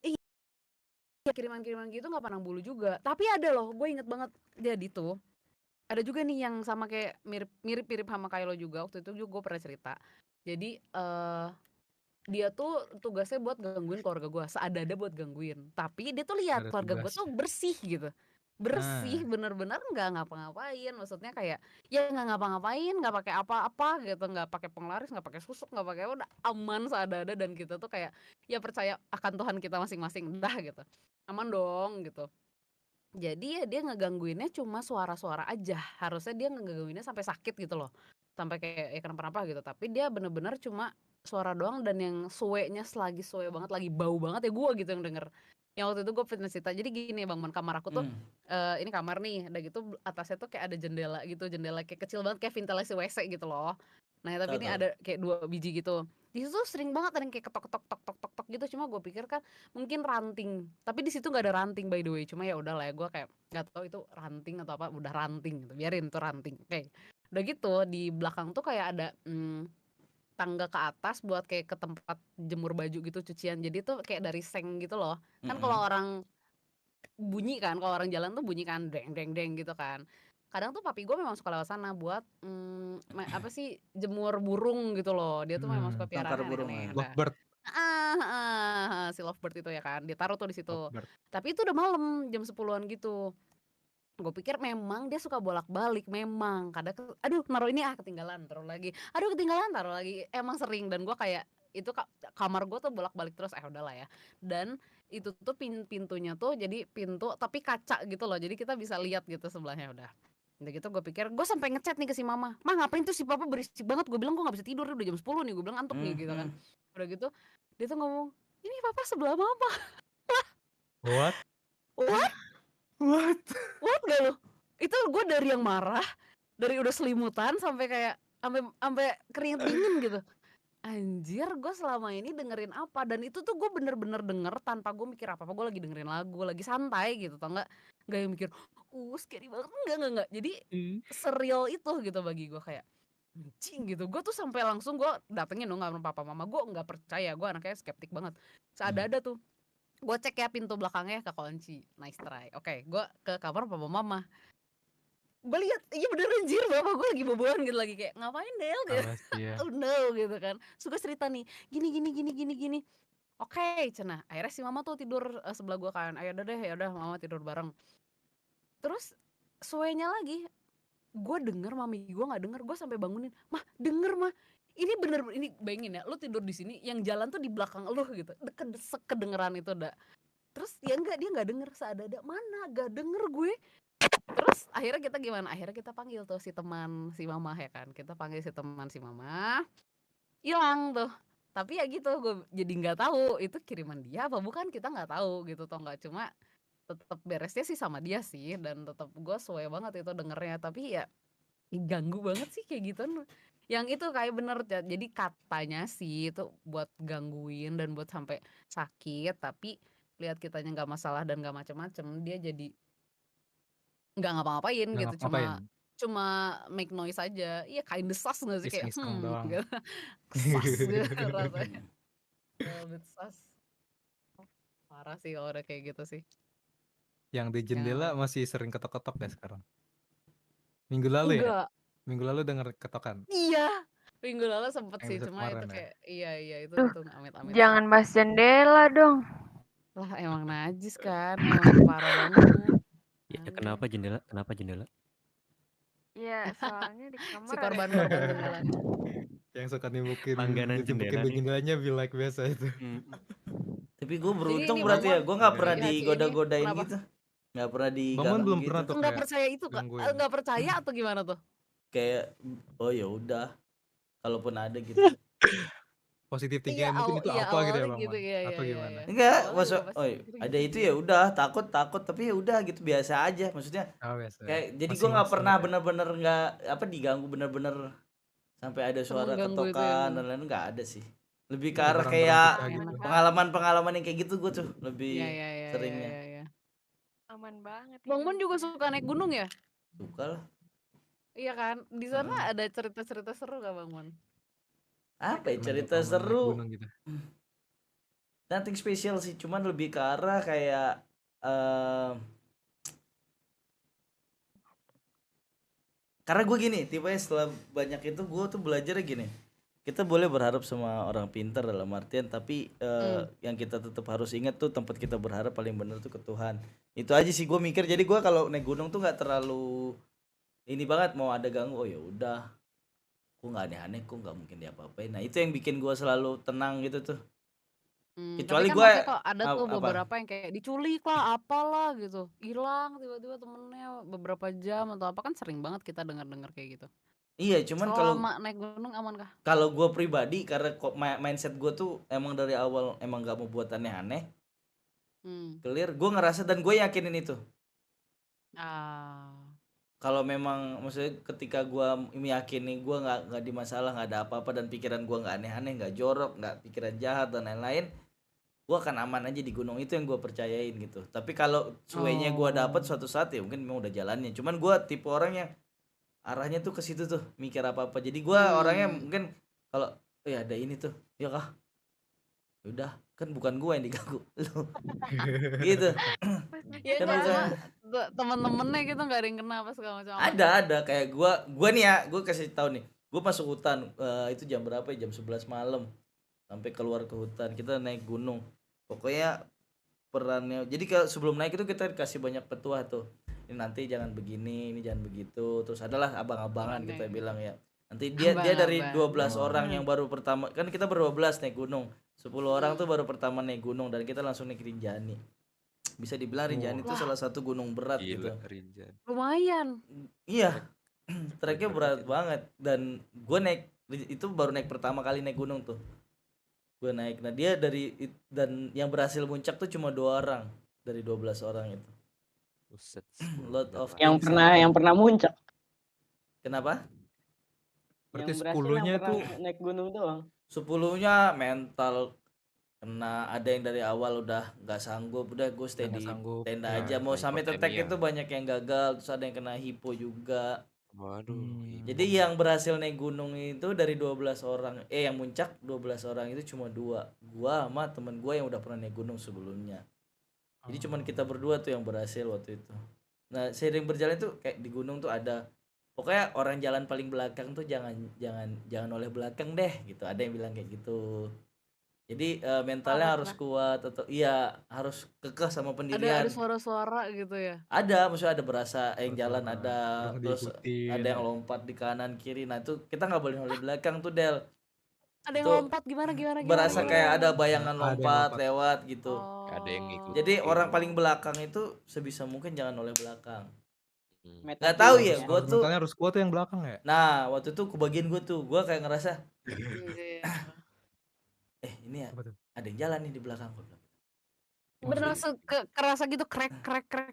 iya, kiriman-kiriman gitu nggak pandang bulu juga. Tapi ada loh, gue inget banget. Jadi tuh, ada juga nih yang sama kayak mirip-mirip sama Kylo juga. Waktu itu juga gue pernah cerita. Jadi dia tuh tugasnya buat gangguin keluarga gue, seada-ada buat gangguin. Tapi dia tuh lihat Ada keluarga gue tugas. tuh bersih gitu. Bersih, Nah, bener-bener nggak ngapa-ngapain. Maksudnya kayak ya nggak ngapa-ngapain, nggak pakai apa-apa gitu, nggak pakai penglaris, nggak pakai susuk, nggak pakai udah aman seada-ada dan kita tuh kayak ya percaya akan Tuhan kita masing-masing dah gitu. Aman dong gitu. Jadi ya dia ngegangguinnya cuma suara-suara aja. Harusnya dia ngegangguinnya sampai sakit gitu loh. Sampai kayak ya kenapa-napa gitu. Tapi dia bener-bener cuma suara doang dan yang suenya selagi suwe banget, lagi bau banget ya gue gitu yang denger. Yang waktu itu gue pernah cerita. Jadi gini Bang Mon, kamar aku tuh ini kamar nih, udah gitu atasnya tuh kayak ada jendela gitu, jendela kayak kecil banget kayak ventilasi WC gitu loh. Nah, tapi Tahu ini tahu. ada kayak 2 biji gitu. Di situ sering banget ada yang kayak ketok ketok tok tok tok tok gitu. Cuma gue pikir kan mungkin ranting, tapi di situ nggak ada ranting by the way, cuma ya udah lah ya gue kayak nggak tahu itu ranting atau apa, udah ranting gitu, biarin itu ranting. Oke, udah gitu di belakang tuh kayak ada tangga ke atas buat kayak ke tempat jemur baju gitu, cucian. Jadi tuh kayak dari seng gitu loh, kan kalau orang bunyi kan, kalau orang jalan tuh bunyi kan deng deng deng gitu kan. Kadang tuh papi gue memang suka lewat sana buat apa sih, jemur burung gitu loh. Dia tuh memang suka Tangkar piaraan burung. aneh-aneh. Nah, lovebird, si lovebird itu ya kan, ditaruh tuh di situ. lovebird. Tapi itu udah malam, jam 10-an gitu. Gue pikir memang dia suka bolak-balik, memang. Kadang aduh naruh ini ketinggalan, taruh lagi. Aduh ketinggalan, taruh lagi. Emang sering dan gue kayak itu kamar gue tuh bolak-balik terus, udahlah ya. Dan itu tuh pintunya tuh jadi pintu tapi kaca gitu loh. Jadi kita bisa lihat gitu sebelahnya udah. Udah gitu gue pikir, gue sampai ngechat nih ke si mama. "Ma, ngapain tuh si papa berisik banget?" Gue bilang gue nggak bisa tidur, udah jam 10 nih. Gue bilang ngantuk nih gitu kan. Udah gitu dia tuh ngomong, "Ini papa sebelah mama." What? What? What? What gak lo? Itu gue dari yang marah, dari udah selimutan sampai kayak sampai sampai keringet dingin gitu. Anjir, gue selama ini dengerin apa, dan itu tuh gue bener-bener denger tanpa gue mikir apa-apa. Gue lagi dengerin lagu, lagi santai gitu, tau nggak yang mikir scary banget, enggak. Jadi serial itu gitu bagi gue, kayak anjing gitu. Gue tuh sampai langsung gue datengin dong sama papa mama. Gue nggak percaya, gue anaknya skeptik banget. Seada-ada tuh gue cek ya pintu belakangnya kekunci, nice try. Oke, gue ke kamar papa mama, gue lihat iya bener anjir, bapak gue lagi boboan gitu, lagi kayak ngapain Del gitu. Awas dia. Oh no gitu kan, suka cerita nih gini. Oke, cenah akhirnya si mama tuh tidur sebelah gue kan. Ayo udah deh, ya udah mama tidur bareng. Terus suenya lagi gue denger, mami gue nggak denger. Gue sampai bangunin, "Mah, denger mah, ini bener, ini bayangin ya, lu tidur di sini yang jalan tuh di belakang lu gitu, kedengeran itu udah." Terus ya enggak, dia nggak denger, seada-ada mana gak denger gue. Terus akhirnya kita gimana? Akhirnya kita panggil tuh si teman si mama ya kan. Kita panggil si teman si mama. Hilang tuh. Tapi ya gitu, gue jadi nggak tahu itu kiriman dia apa bukan, kita nggak tahu gitu toh, nggak, cuma tetap beresnya sih sama dia sih, dan tetap gue suwe banget itu dengernya. Tapi ya ganggu banget sih kayak gitu. Yang itu kayak bener, jadi katanya sih itu buat gangguin dan buat sampai sakit. Tapi lihat kitanya nggak masalah dan nggak macem-macem, dia jadi nggak ngapa-ngapain Nggak gitu, ngapa-ngapain. cuma cuma make noise aja. Iya, kayak desas nggak sih, kayak Iseng-iseng doang. gitu. Sas gitu rasanya, bit sas. Parah sih kalau udah kayak gitu sih. Yang di jendela Yang masih sering ketok-ketok ya sekarang. Minggu lalu ya? enggak, Minggu lalu denger ketokan. iya, minggu lalu sempet sih, Episode cuma itu kemarin ya. kayak iya Duh, itu amit-amit sih. jangan bahas jendela dong. Lah emang najis kan, emang parah banget. Ya, Aneh. kenapa jendela? Ya, soalnya di Si kamar ada korban-korban jendela. Yang suka nimbukin Langganan jendela nih. jendelanya be like biasa itu. Tapi gue Jadi beruntung ini berarti ya, Bang Mon, gue nggak pernah si ini digoda-godain kenapa? gitu, nggak pernah Bang Mon diganggu belum gitu. pernah tuh Nggak kayak percaya itu kak? gangguin. Nggak percaya atau gimana tuh? Kayak oh ya udah, kalaupun ada gitu. Positif thinking Iya, mungkin itu iya apa gitu ya awalnya Bang gitu, Mon? iya. Atau gimana? Enggak, Awalnya maksud juga pasti mikirnya ada gitu itu sih. ya udah takut tapi ya udah gitu, biasa aja maksudnya. Oh, biasa. Kayak jadi gue nggak Masing-masing pernah ya. bener-bener nggak apa diganggu bener-bener sampai ada suara Semengganggu itu ya ketokan Bang. dan lain, nggak ada sih. Lebih ke Ada arah barang-barang kayak pecah gitu. aman banget. pengalaman-pengalaman yang kayak gitu gue tuh lebih Iya. seringnya. Aman banget Bang Mon ini. juga suka naik gunung ya? Suka lah. Iya kan? Di sana ada cerita-cerita seru gak Bang Mon? Apa ya Pernah cerita nyoba naik seru? gunung gitu. nothing special sih, cuman lebih ke arah kayak karena gue gini, tipenya setelah banyak itu gue tuh belajar gini. Kita boleh berharap sama orang pintar dalam artian, tapi yang kita tetap harus ingat tuh tempat kita berharap paling benar tuh ke Tuhan. Itu aja sih gue mikir. Jadi gue kalau naik gunung tuh nggak terlalu ini banget mau ada ganggu. Oh ya udah, gue nggak aneh-aneh, gue nggak mungkin diapa-apain. Nah itu yang bikin gue selalu tenang gitu tuh. Tapi Kecuali kan gue maksudnya kok ada tuh apa? beberapa yang kayak diculik lah, apalah gitu, hilang tiba-tiba temennya beberapa jam atau apa, kan sering banget kita dengar-dengar kayak gitu. Iya, cuman kalau Selama naik gunung aman kah? kalau gue pribadi karena kok mindset gue tuh emang dari awal emang nggak mau buat aneh-aneh, clear. Gue ngerasa dan gue yakinin itu. Ah, Kalau memang maksudnya ketika gua meyakini gua nggak di masalah, nggak ada apa-apa, dan pikiran gua nggak aneh-aneh, nggak jorok, nggak pikiran jahat dan lain-lain, gua akan aman aja di gunung. Itu yang gua percayain gitu. Tapi kalau suenya gua dapat suatu saat ya mungkin memang udah jalannya, cuman gua tipe orang yang arahnya tuh ke situ tuh, mikir apa-apa. Jadi gua orangnya mungkin kalau ya ada ini tuh ya kah, udah kan bukan gua yang diganggu lu gitu. ya Kan enggak, misalnya temen-temennya gitu nggak ada yang kena apa segala macam aman. ada kayak gua nih ya, gua kasih tahu nih, gua masuk hutan itu jam berapa ya, jam 11 malam sampai keluar ke hutan, kita naik gunung. Pokoknya perannya, jadi kalau sebelum naik itu kita dikasih banyak petua tuh, ini nanti jangan begini, ini jangan begitu, terus adalah abang-abangan kita bilang ya, nanti dia dari 12 orang yang baru pertama, kan kita ber-12 naik gunung, 10 orang tuh baru pertama naik gunung, dan kita langsung naik Rinjani. Bisa dibilang Rinjani itu salah satu gunung berat gitu. Rinjani. Lumayan. Iya, treknya berat banget, dan gue naik itu baru naik pertama kali naik gunung tuh. Gue naik, nah dia dan yang berhasil muncak tuh cuma 2 orang dari 12 orang itu. Buset. Lot of Yang things pernah muncak. Kenapa? Berarti Yang berhasil 10-nya yang pernah tuh naik gunung doang. 10-nya mental kena, ada yang dari awal udah nggak sanggup, udah gue stay nggak di sanggup. tenda Ya, aja, mau sampai tetek hipotermia. itu banyak yang gagal, terus ada yang kena hipo juga. Waduh. Jadi yang berhasil naik gunung itu dari 12 orang, yang muncak 12 orang itu cuma 2. Gua sama temen gua yang udah pernah naik gunung sebelumnya. Jadi cuman kita berdua tuh yang berhasil waktu itu. Nah, seiring berjalan tuh kayak di gunung tuh ada, pokoknya orang jalan paling belakang tuh jangan oleh belakang deh gitu. Ada yang bilang kayak gitu. Jadi mentalnya harus kuat, atau iya harus kekeh sama pendirian. Ada suara-suara gitu ya. Ada, maksudnya ada berasa yang jalan, Suara, ada yang terus diikutin. ada yang lompat di kanan kiri. Nah itu kita nggak boleh noleh belakang tuh, Del. Ada yang Itu lompat gimana berasa kayak ada Ada bayangan yang lompat lompat. lewat gitu. Ada yang ngikut. Jadi orang paling belakang itu sebisa mungkin jangan noleh belakang. Meta Nggak tahu killer ya, gua tuh. Mentalnya harus kuat tuh yang belakang ya. Nah waktu itu kebagian gue tuh, gue kayak ngerasa ini ya Apa tuh? ada yang jalan nih di belakang gue bilang. Bener langsung kerasa gitu, krek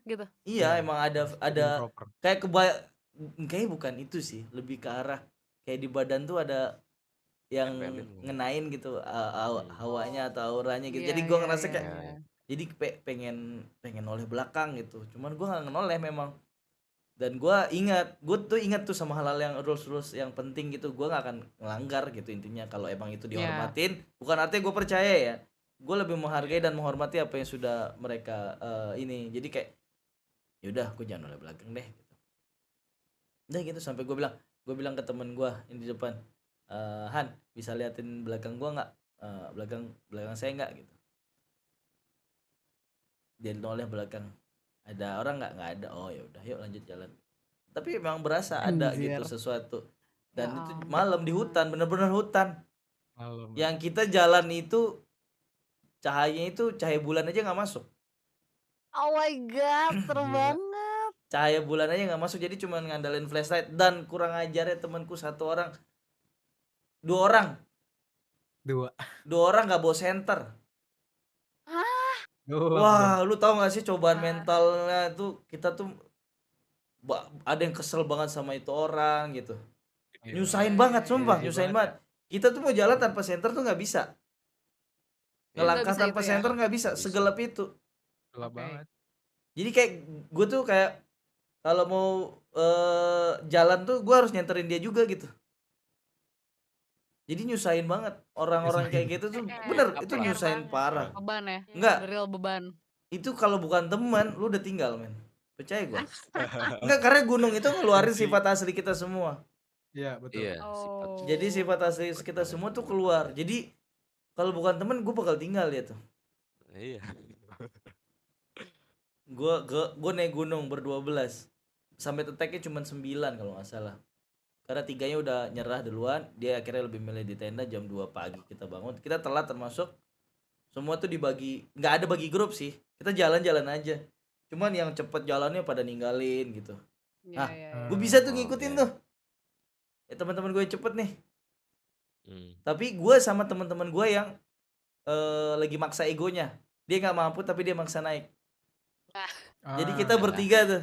gitu. Iya, emang ada Improper. kayak kayaknya bukan itu sih, lebih ke arah kayak di badan tuh ada yang Nempelin. ngenain gitu hawanya atau auranya gitu. Iya, Jadi gue iya, ngerasa iya, kayak iya. jadi pengen noleh belakang gitu. Cuman gue nggak noleh memang. Dan gue ingat tuh sama hal-hal yang rules yang penting gitu. Gue nggak akan ngelanggar gitu intinya. Kalau emang itu dihormatin, bukan artinya gue percaya ya. Gue lebih menghargai dan menghormati apa yang sudah mereka ini. Jadi kayak yaudah gue jangan noleh belakang deh gitu. Udah gitu sampai gue bilang ke temen gue yang di depan, Han bisa liatin belakang gue nggak, belakang saya nggak gitu. Dia noleh belakang, ada orang nggak ada. Oh ya udah yuk lanjut jalan. Tapi memang berasa ada gitu sesuatu. Dan Ya itu malam di hutan, bener-bener hutan. Malam. Yang kita jalan itu cahayanya itu cahaya bulan aja nggak masuk. Oh my god, seru Gila. banget. Cahaya bulan aja nggak masuk, jadi cuma ngandalin flashlight. Dan kurang ajarnya temanku dua orang nggak bawa senter. Wah, lu tahu nggak sih cobaan mentalnya tuh, kita tuh ada yang kesel banget sama itu orang gitu. Nyusahin banget, sumpah, nyusahin banget. Kita tuh mau jalan tanpa senter tuh nggak bisa. Ngelangkah tanpa senter nggak bisa, segelap itu. Gelap banget. Jadi kayak gue tuh kayak kalau mau jalan tuh gue harus nyenterin dia juga gitu. Jadi nyusahin banget orang-orang kayak gitu tuh, bener itu PR nyusahin banget. parah. Beban ya? Enggak, Real beban. itu kalau bukan teman lu udah tinggal men, percaya gua. Enggak, karena gunung itu ngeluarin sifat asli kita semua. Iya betul. Iya, sifat. Oh. Jadi sifat asli kita semua tuh keluar. Jadi kalau bukan teman gue bakal tinggal dia tuh. Iya. Gue naik gunung ber-12 sampai teteknya cuma 9 kalau nggak salah. Karena 3-nya udah nyerah duluan, dia akhirnya lebih milih di tenda jam 2 pagi kita bangun. Kita telat termasuk, semua tuh dibagi, nggak ada bagi grup sih. Kita jalan-jalan aja. Cuman yang cepet jalannya pada ninggalin gitu. Iya, Nah, iya, iya. gue bisa tuh Oh, ngikutin iya. tuh. Ya teman-teman gue yang cepet nih. Hmm. Tapi gue sama teman-teman gue yang lagi maksa egonya. Dia nggak mampu tapi dia maksa naik. Jadi kita bertiga tuh.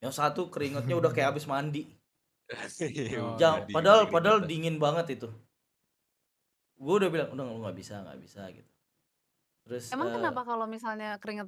Yang satu keringetnya udah kayak habis mandi. Oh, Padahal dingin banget itu. Gue udah bilang udah lu nggak bisa gitu. Terus Emang kenapa kalau misalnya keringet